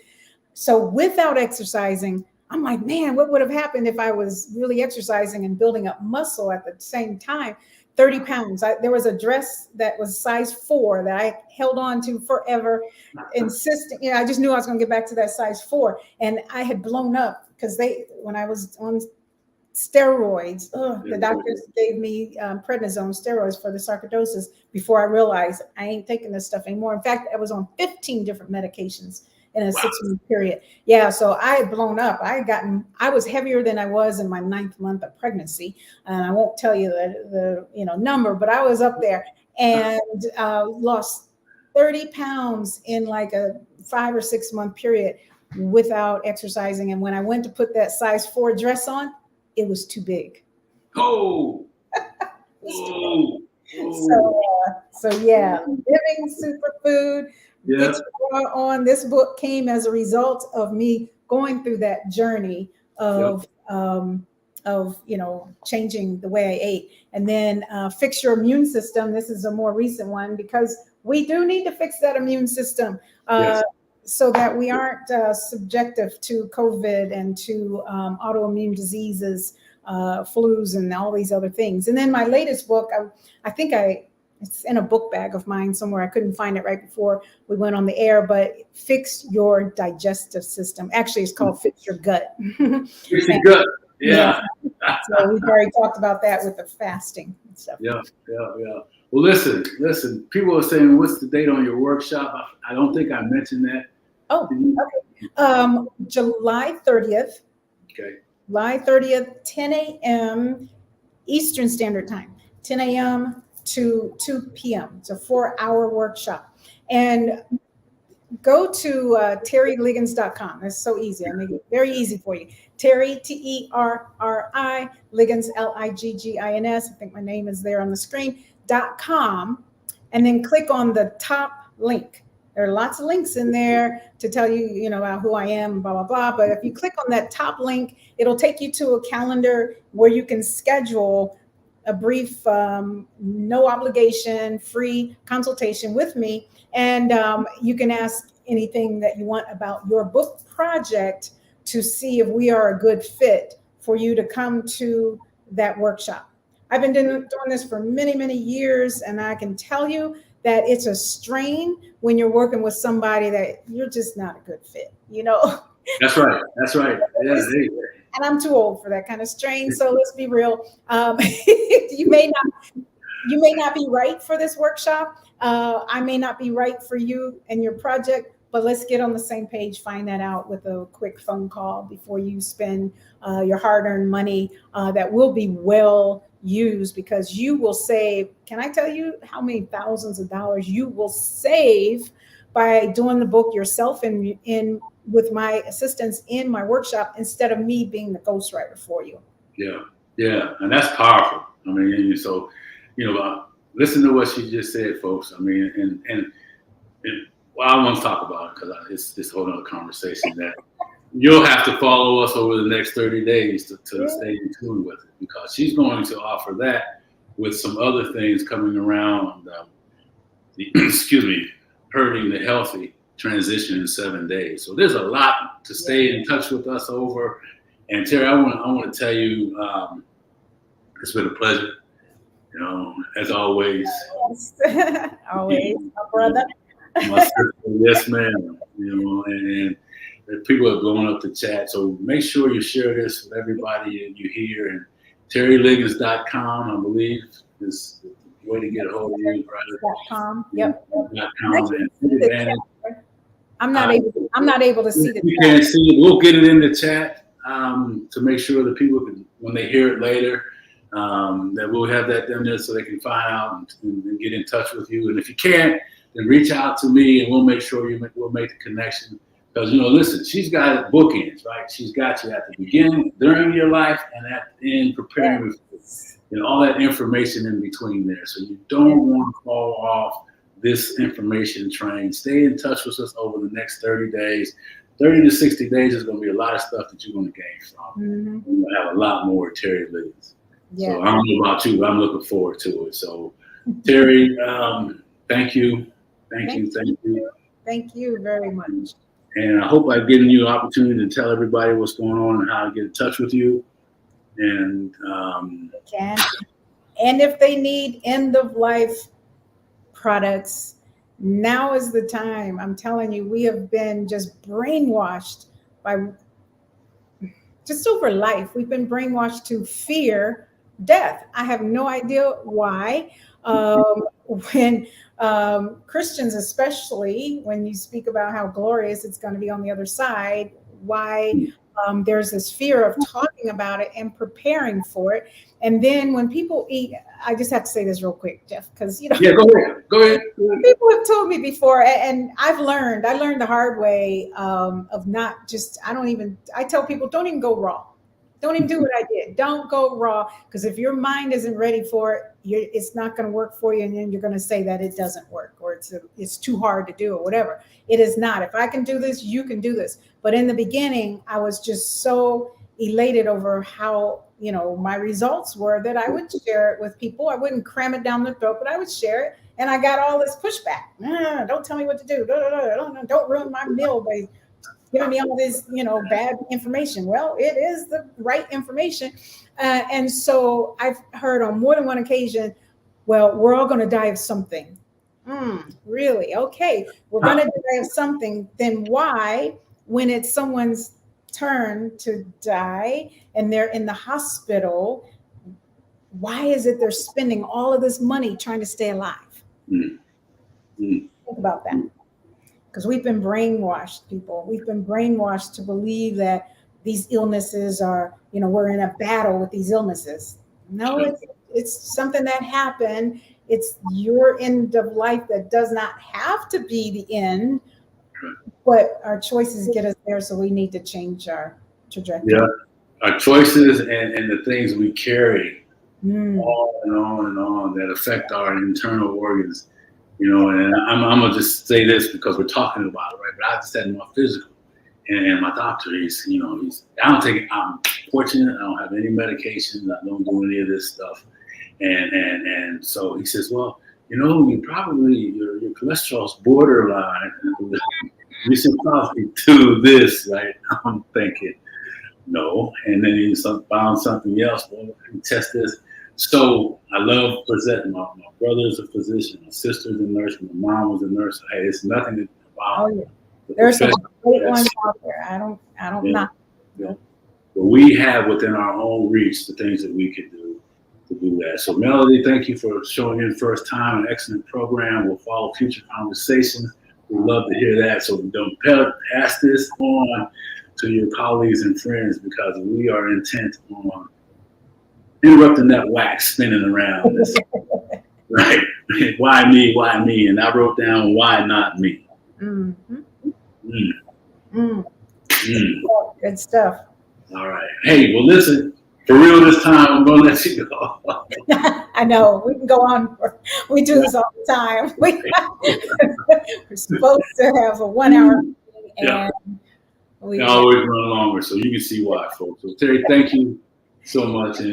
So without exercising, I'm like, man, what would have happened if I was really exercising and building up muscle at the same time? 30 pounds. There was a dress that was size 4 that I held on to forever, insisting, I just knew I was going to get back to that size 4. And I had blown up because when I was on steroids, the doctors gave me prednisone steroids for the sarcoidosis before I realized I ain't taking this stuff anymore. In fact, I was on 15 different medications in a 6-month period. Yeah, so I had blown up. I was heavier than I was in my 9th month of pregnancy. And I won't tell you the number, but I was up there and lost 30 pounds in like a 5 or 6 month period without exercising. And when I went to put that size 4 dress on, it was too big. Oh. So yeah, living superfood. Yeah. On this book came as a result of me going through that journey of changing the way I ate. And then Fix Your Immune System. This is a more recent one because we do need to fix that immune system so that we aren't subjective to COVID and to autoimmune diseases, flus, and all these other things. And then my latest book, I think it's in a book bag of mine somewhere. I couldn't find it right before we went on the air, but Fix Your Digestive System. Actually, it's called Fix Your Gut. Fix Your Gut. Yeah. So we've already talked about that with the fasting and stuff. Yeah. Well, listen. People are saying, what's the date on your workshop? I don't think I mentioned that. Oh, okay. July 30th. Okay. July 30th, 10 a.m. Eastern Standard Time. 10 a.m. to 2 p.m. It's a 4-hour workshop. And go to terriliggins.com. It's so easy. I make it very easy for you. Terri, Terri, Liggins, Liggins. I think my name is there on the screen, .com. And then click on the top link. There are lots of links in there to tell you, about who I am, blah, blah, blah. But if you click on that top link, it'll take you to a calendar where you can schedule a brief, no obligation, free consultation with me. And you can ask anything that you want about your book project to see if we are a good fit for you to come to that workshop. I've been doing this for many, many years, and I can tell you that it's a strain when you're working with somebody that you're just not a good fit, That's right. Yeah. And I'm too old for that kind of strain. So let's be real. You may not be right for this workshop. I may not be right for you and your project, but let's get on the same page, find that out with a quick phone call before you spend your hard-earned money that will be well used, because you will save. Can I tell you how many thousands of dollars you will save by doing the book yourself and with my assistance in my workshop instead of me being the ghostwriter for you? Yeah, and that's powerful. I mean, so listen to what she just said, folks. I mean, and what I want to talk about, because it's this whole other conversation, that you'll have to follow us over the next 30 days to stay in tune with it, because she's going to offer that with some other things coming around. Excuse me, hurting the healthy transition in 7 days. So there's a lot to stay in touch with us over. And Terri, I want to tell you, it's been a pleasure. You know, as always. Yes. Always, my brother. My sister, yes, ma'am. You know, and people are blowing up the chat. So make sure you share this with everybody you hear. And TerriLiggins.com, I believe, is the way to get a hold of you. .com. Yep. .com. I'm not able to see the chat. You can't see it. We'll get it in the chat to make sure that people can, when they hear it later, that we'll have that in there so they can find out and get in touch with you. And if you can't, then reach out to me and we'll make sure we'll make the connection. Because, you know, listen, she's got bookends, right? She's got you at the beginning, during your life, and at the end, preparing with you, and all that information in between there. So you don't want to fall off this information train. Stay in touch with us over the next 30 days. 30 to 60 days is going to be a lot of stuff that you're going to gain from. Mm-hmm. We're going to have a lot more Terri Liggins. Yeah. So I don't know about you, but I'm looking forward to it. So Terri, thank you. Thank you. Thank you very much. And I hope I've given you an opportunity to tell everybody what's going on and how to get in touch with you. And and if they need end of life products, now is the time. I'm telling you, we have been just brainwashed by just over life. We've been brainwashed to fear death. I have no idea why. When Christians, especially when you speak about how glorious it's going to be on the other side, why there's this fear of talking about it and preparing for it. And then when people eat, I just have to say this real quick, Geoff, because you know. Yeah, go ahead. People have told me before, and I learned the hard way of not just. I tell people, don't even go raw. Don't even do what I did. Don't go raw, because if your mind isn't ready for it, it's not going to work for you, and then you're going to say that it doesn't work or it's too hard to do or whatever. It is not. If I can do this, you can do this. But in the beginning, I was just so elated over how my results were that I would share it with people. I wouldn't cram it down their throat, but I would share it, and I got all this pushback. Don't tell me what to do. Don't ruin my meal by giving me all this, bad information. Well, it is the right information. And so I've heard on more than one occasion, well, we're all going to die of something. Really? Okay. We're going to die of something. Then why, when it's someone's turn to die and they're in the hospital, why is it they're spending all of this money trying to stay alive? Think about that. Because we've been brainwashed, people. We've been brainwashed to believe that these illnesses are, we're in a battle with these illnesses. No, it's something that happened. It's your end of life that does not have to be the end, but our choices get us there, so we need to change our trajectory. Yeah, our choices and the things we carry on and on and on that affect our internal organs. And I'm gonna just say this because we're talking about it, right? But I just had my physical, and my doctor, I'm fortunate. I don't have any medications. I don't do any of this stuff, and so he says, well, you probably your cholesterol's borderline. You should probably do this, right? I'm thinking, no, and then he found something else. Well, he test this. So I love presenting. My brother's a physician, my sister's a nurse, my mom was a nurse. Hey, it's nothing about. Oh yeah, there's some great ones out there. I don't know. Yeah. But we have within our own reach the things that we can do to do that. So Melody, thank you for showing in first time. An excellent program. We'll follow future conversations. We'd love to hear that. So don't pass this on to your colleagues and friends, because we are intent on interrupting that wax spinning around. Right? Why me? Why me? And I wrote down, why not me? Good stuff. All right. Hey, well, listen, for real this time, I'm going to let you go. I know. We can go on. We do this all the time. We're supposed to have a 1 hour meeting, and We They do. always run longer, so you can see why, folks. So Terri, thank you so much, and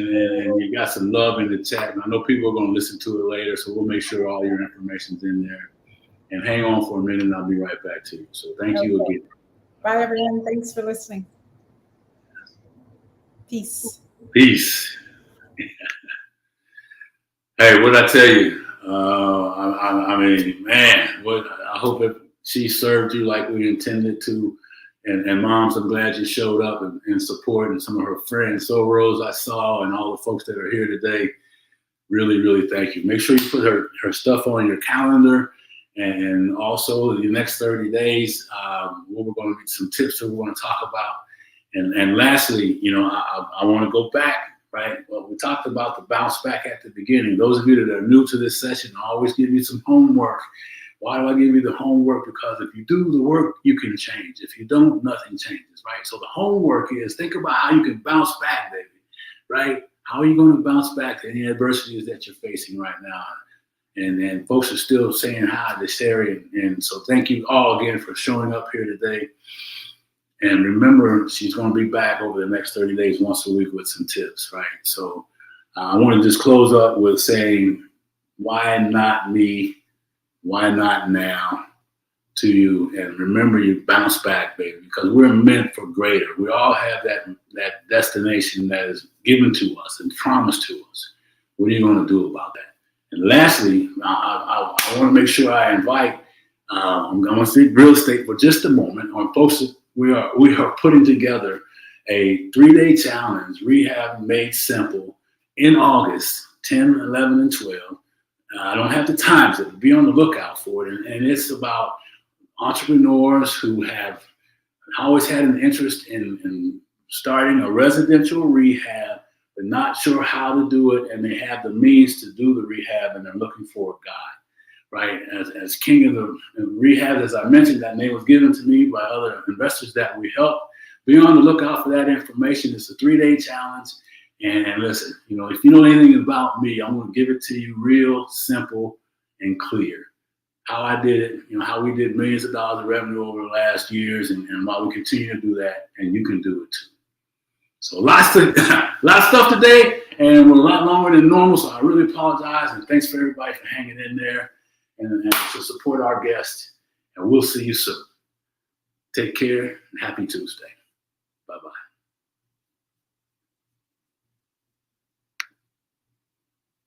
you got some love in the chat. And I know people are going to listen to it later, so we'll make sure all your information's in there. And hang on for a minute, and I'll be right back to you. So thank you again. Bye, everyone. Thanks for listening. Peace. Peace. Hey, what I tell you? I mean, man, I hope she served you like we intended to. And moms, I'm glad you showed up and support, and some of her friends, So Rose, I saw, and all the folks that are here today. Really, really thank you. Make sure you put her stuff on your calendar, and also the next 30 days, we're going to get some tips that we want to talk about. And lastly, I want to go back, right? Well, we talked about the bounce back at the beginning. Those of you that are new to this session, I always give you some homework. Why do I give you the homework? Because if you do the work, you can change. If you don't, nothing changes, right? So the homework is think about how you can bounce back, baby, right? How are you going to bounce back to any adversities that you're facing right now? And folks are still saying hi to Terri. And so thank you all again for showing up here today. And remember, she's going to be back over the next 30 days, once a week with some tips, right? So I want to just close up with saying, why not me? Why not now to you? And remember, you bounce back, baby, because we're meant for greater. We all have that destination that is given to us and promised to us. What are you going to do about that? And lastly, I want to make sure I invite, I'm going to speak real estate for just a moment, on folks. We are putting together a 3-day challenge, Rehab Made Simple, in August, 10, 11, and 12. I don't have the times, but be on the lookout for it. And it's about entrepreneurs who have always had an interest in starting a residential rehab, but not sure how to do it. And they have the means to do the rehab, and they're looking for a guide, right? As king of the rehab, as I mentioned, that name was given to me by other investors that we help. Be on the lookout for that information. It's a 3-day challenge. And listen, if you know anything about me, I'm going to give it to you real simple and clear. How I did it, how we did millions of dollars of revenue over the last years, and why we continue to do that, and you can do it too. So lots of stuff today, and we're a lot longer than normal, so I really apologize, and thanks for everybody for hanging in there and to support our guests, and we'll see you soon. Take care, and happy Tuesday.